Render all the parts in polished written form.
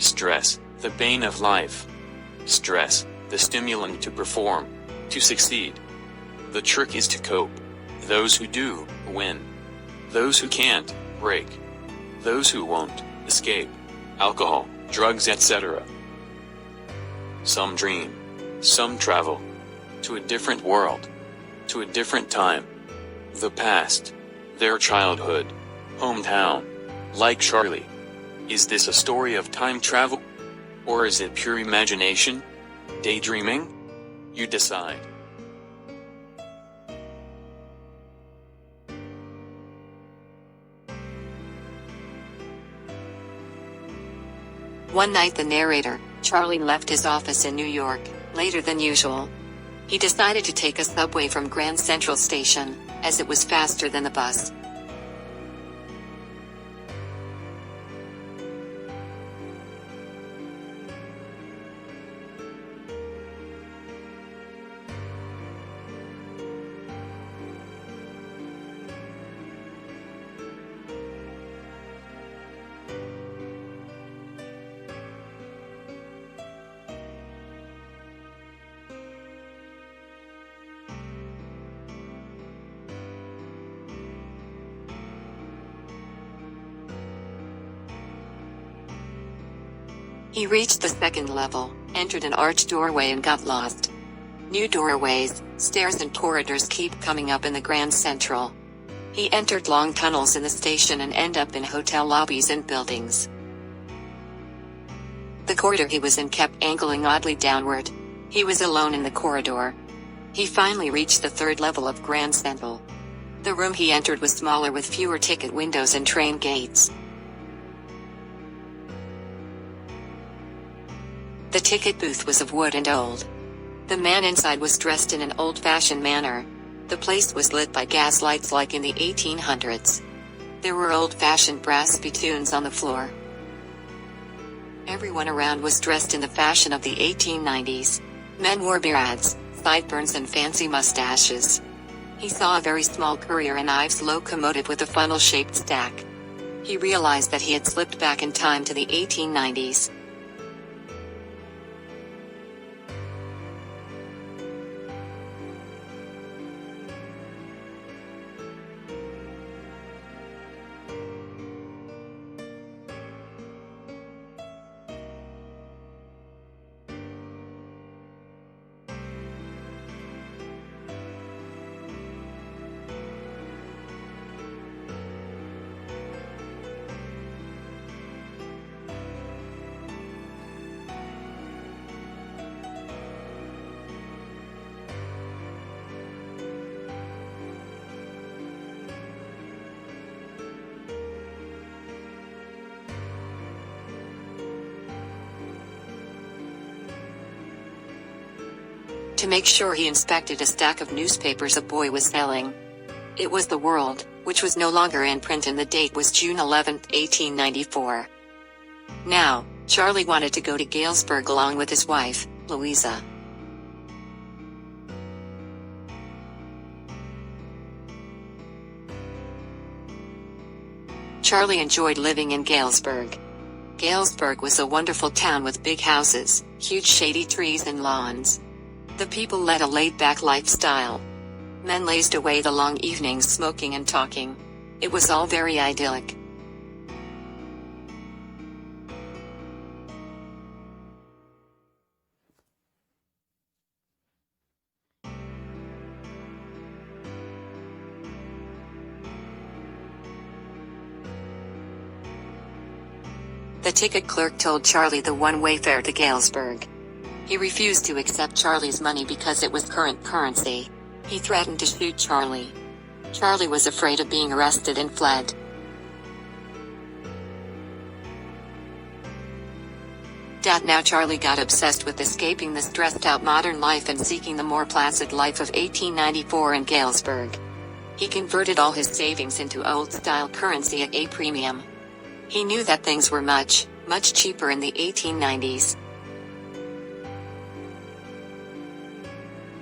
Stress, the bane of life. Stress, the stimulant to perform, to succeed. The trick is to cope. Those who do, win. Those who can't, break. Those who won't, escape. Alcohol, drugs, etc. Some dream. Some travel. To a different world. To a different time. The past. Their childhood. Hometown. Like Charlie. Is this a story of time travel? Or is it pure imagination? Daydreaming? You decide. One night the narrator, Charlie, left his office in New York, later than usual. He decided to take a subway from Grand Central Station, as it was faster than the bus. He reached the second level, entered an arched doorway and got lost. New doorways, stairs and corridors keep coming up in the Grand Central. He entered long tunnels in the station and ended up in hotel lobbies and buildings. The corridor he was in kept angling oddly downward. He was alone in the corridor. He finally reached the third level of Grand Central. The room he entered was smaller with fewer ticket windows and train gates. The ticket booth was of wood and old. The man inside was dressed in an old-fashioned manner. The place was lit by gas lights like in the 1800s. There were old-fashioned brass spittoons on the floor. Everyone around was dressed in the fashion of the 1890s. Men wore beards, sideburns and fancy mustaches. He saw a very small courier and Ives locomotive with a funnel-shaped stack. He realized that he had slipped back in time to the 1890s. To make sure, he inspected a stack of newspapers a boy was selling. It was The World, which was no longer in print, and the date was June 11, 1894. Now, Charlie wanted to go to Galesburg along with his wife, Louisa. Charlie enjoyed living in Galesburg. Galesburg was a wonderful town with big houses, huge shady trees and lawns. The people led a laid-back lifestyle. Men lazed away the long evenings smoking and talking. It was all very idyllic. The ticket clerk told Charlie the one-way fare to Galesburg. He refused to accept Charlie's money because it was current currency. He threatened to shoot Charlie. Charlie was afraid of being arrested and fled. Now Charlie got obsessed with escaping the stressed-out modern life and seeking the more placid life of 1894 in Galesburg. He converted all his savings into old-style currency at a premium. He knew that things were much, much cheaper in the 1890s.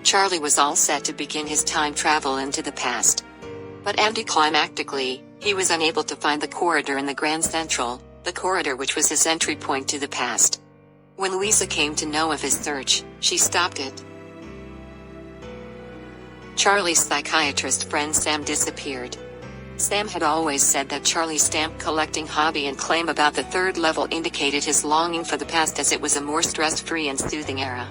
Charlie was all set to begin his time travel into the past. But anticlimactically, he was unable to find the corridor in the Grand Central, the corridor which was his entry point to the past. When Louisa came to know of his search, she stopped it. Charlie's psychiatrist friend Sam disappeared. Sam had always said that Charlie's stamp collecting hobby and claim about the third level indicated his longing for the past, as it was a more stress-free and soothing era.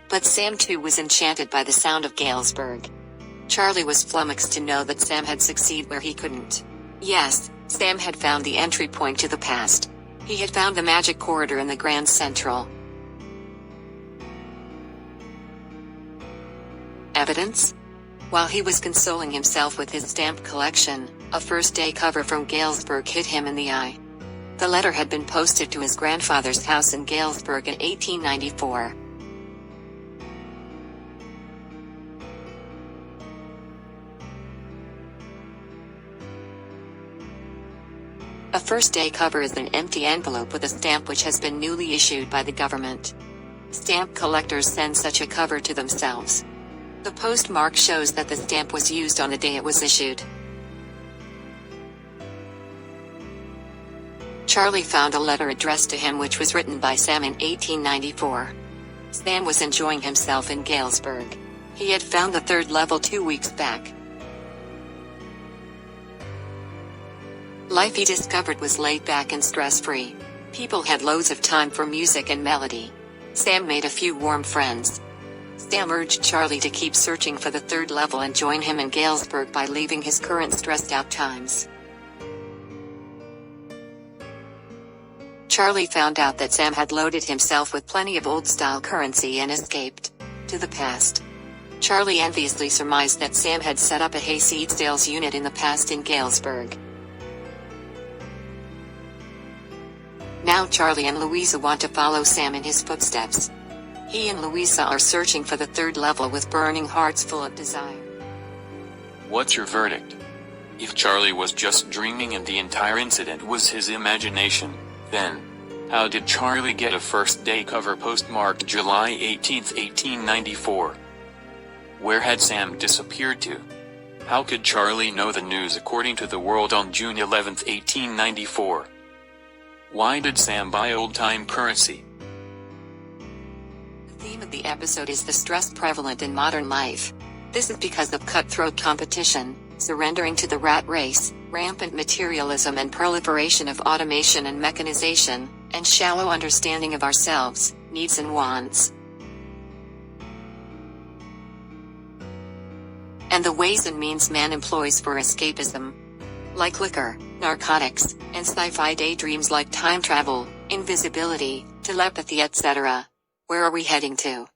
But Sam too was enchanted by the sound of Galesburg. Charlie was flummoxed to know that Sam had succeeded where he couldn't. Yes, Sam had found the entry point to the past. He had found the magic corridor in the Grand Central. Evidence? While he was consoling himself with his stamp collection, a first-day cover from Galesburg hit him in the eye. The letter had been posted to his grandfather's house in Galesburg in 1894. A first-day cover is an empty envelope with a stamp which has been newly issued by the government. Stamp collectors send such a cover to themselves. The postmark shows that the stamp was used on the day it was issued. Charlie found a letter addressed to him which was written by Sam in 1894. Sam was enjoying himself in Galesburg. He had found the third level 2 weeks back. Life he discovered was laid back and stress-free. People had loads of time for music and melody. Sam made a few warm friends. Sam urged Charlie to keep searching for the third level and join him in Galesburg by leaving his current stressed-out times. Charlie found out that Sam had loaded himself with plenty of old-style currency and escaped to the past. Charlie enviously surmised that Sam had set up a hayseed sales unit in the past in Galesburg. Now Charlie and Louisa want to follow Sam in his footsteps. He and Louisa are searching for the third level with burning hearts full of desire. What's your verdict? If Charlie was just dreaming and the entire incident was his imagination, then how did Charlie get a first-day cover postmarked July 18, 1894? Where had Sam disappeared to? How could Charlie know the news according to the world on June 11, 1894? Why did Sam buy old-time currency? The theme of the episode is the stress prevalent in modern life. This is because of cutthroat competition, surrendering to the rat race, rampant materialism and proliferation of automation and mechanization, and shallow understanding of ourselves, needs and wants. And the ways and means man employs for escapism. Like liquor, narcotics, and sci-fi daydreams like time travel, invisibility, telepathy, etc. Where are we heading to?